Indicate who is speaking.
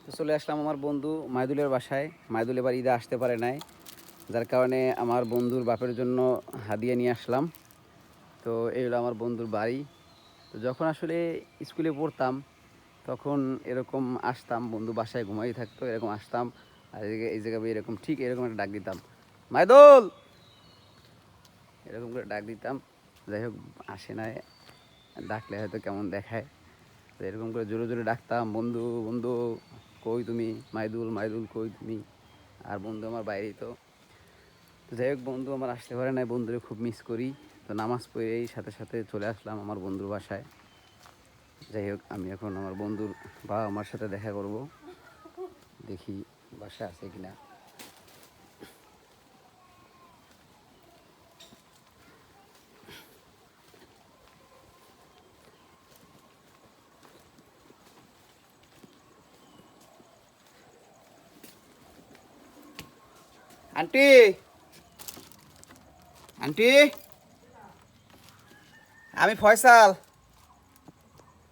Speaker 1: তো চলে আসলাম আমার বন্ধু মাইদুলের বাসায়। মাইদুল এবার ঈদে আসতে পারে নাই, যার কারণে আমার বন্ধুর বাপের জন্য হাদিয়া নিয়ে আসলাম। তো এই হলো আমার বন্ধুর বাড়ি। তো যখন আসলে স্কুলে পড়তাম তখন এরকম আসতাম, বন্ধু বাসায় ঘুমাই থাকতো, এরকম আসতাম আর এই জায়গায় এরকম ঠিক এরকম একটা ডাক দিতাম, মাইদুল, এরকম করে ডাক দিতাম। যাই হোক, আসে না, ডাকলে হয়তো কেমন দেখায়। তো এরকম করে জোরে জোরে ডাকতাম, বন্ধু বন্ধু কই তুমি, মাইদুল মাইদুল কই তুমি। আর বন্ধু আমার বাইরেই। তো যাই হোক, বন্ধু আমার আসতে পারে নাই, বন্ধুরে খুব মিস করি। তো নামাজ পড়েই সাথে সাথে চলে আসলাম আমার বন্ধুর বাসায়। যাই হোক, আমি এখন আমার বন্ধুর বাবা আমার সাথে দেখা করব, দেখি বাসায় আছে কিনা। আন্টি, আন্টি, আমি ফয়সাল।